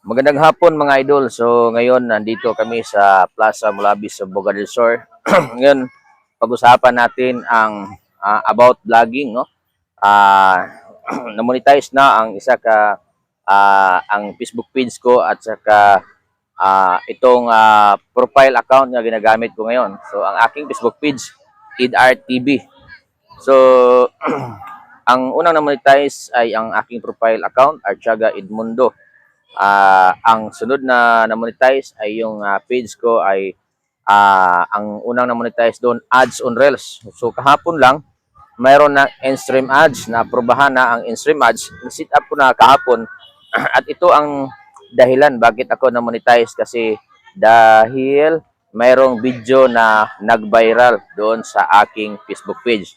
Magandang hapon mga idol. So ngayon nandito kami sa Plaza Mulabis sa Boga del Sur. Ngayon pag-usapan natin ang about vlogging, no? Ah na-monetize na ang isa ka ang Facebook page ko at saka itong profile account na ginagamit ko ngayon. So ang aking Facebook page IdArt TV. So ang unang na-monetize ay ang aking profile account Artiaga Edmundo. Ang sunod na na-monetize ay yung page ko ay ang unang na-monetize doon ads on Reels. So kahapon lang mayroon na in-stream ads na aprobahan na ang in-stream ads. Sit up ko na kahapon at ito ang dahilan bakit ako na-monetize kasi dahil mayroong video na nag-viral doon sa aking Facebook page.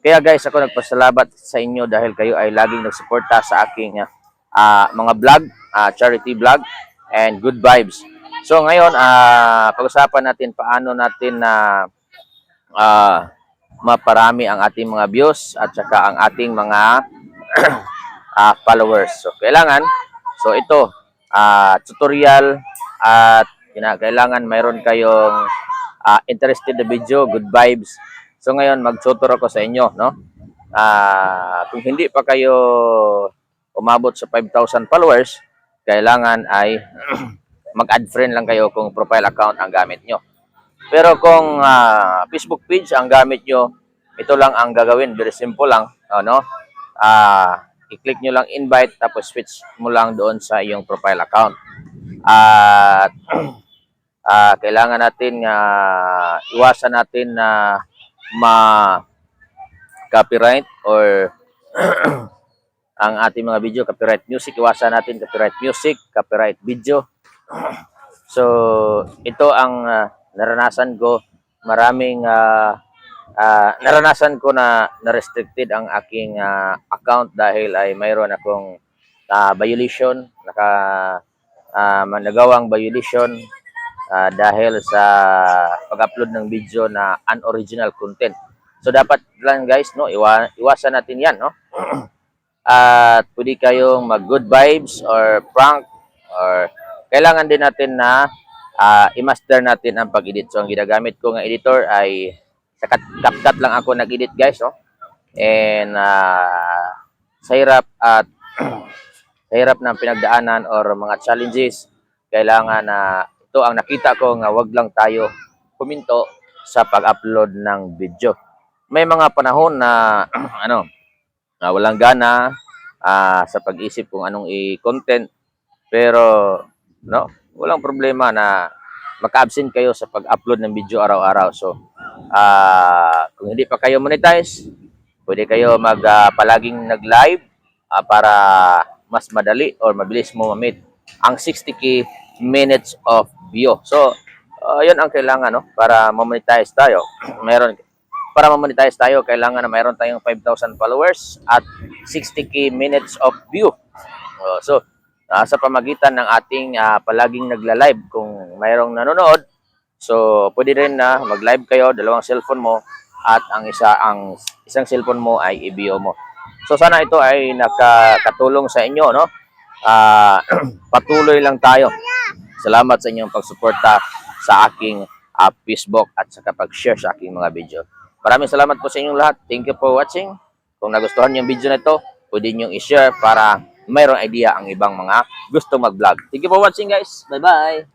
Kaya guys, ako nagpasalamat sa inyo dahil kayo ay laging nagsuporta sa aking mga vlog, charity vlog, and good vibes. So ngayon, pag-usapan natin paano natin na maparami ang ating mga views at saka ang ating mga followers. So ito, tutorial at kailangan mayroon kayong interested na video, good vibes. So ngayon, mag-tutor ako sa inyo, no? Kung hindi pa kayo umabot sa 5,000 followers, kailangan ay mag-add friend lang kayo kung profile account ang gamit nyo. Pero kung Facebook page ang gamit nyo, ito lang ang gagawin. Very simple lang. No? I-click nyo lang invite, tapos switch mo lang doon sa iyong profile account. At kailangan natin iwasan natin na ma-copyright or ang ating mga video, copyright music. Iwasan natin copyright music, copyright video. So, ito ang naranasan ko. Maraming naranasan ko na na-restricted ang aking account dahil ay mayroon akong violation, nagawang violation dahil sa pag-upload ng video na unoriginal content. So dapat lang guys, no, iwasan natin 'yan, no? At pwede kayong mag good vibes or prank or kailangan din natin na i-master natin ang pag-edit. So ang ginagamit ko ng editor ay sa CapCut lang ako nag-edit guys, no? And sa hirap at sa hirap ng pinagdaanan or mga challenges, kailangan ito ang nakita ko nga wag lang tayo puminto sa pag-upload ng video. May mga panahon na walang gana sa pag-isip kung anong i-content, pero no, walang problema na maka-absent kayo sa pag-upload ng video araw-araw. So kung hindi pa kayo monetize, pwede kayo palaging nag-live para mas madali or mabilis mo ma-meet ang 60k minutes of view. So yun ang kailangan, no, para ma-monetize tayo. Para ma-monetize tayo, kailangan na mayroon tayong 5,000 followers at 60k minutes of view. So sa pamagitan ng ating palaging nagla-live, kung mayroong nanonood, so pwede rin na mag-live kayo, dalawang cellphone mo, at ang isang cellphone mo ay i-video mo. So sana ito ay nakakatulong sa inyo, no? Patuloy lang tayo. Salamat sa inyong pagsuporta sa aking Facebook at sa pag-share sa aking mga video. Maraming salamat po sa inyong lahat. Thank you for watching. Kung nagustuhan niyo yung video na ito, pwede niyo i-share para mayroong idea ang ibang mga gusto mag-vlog. Thank you for watching guys. Bye-bye!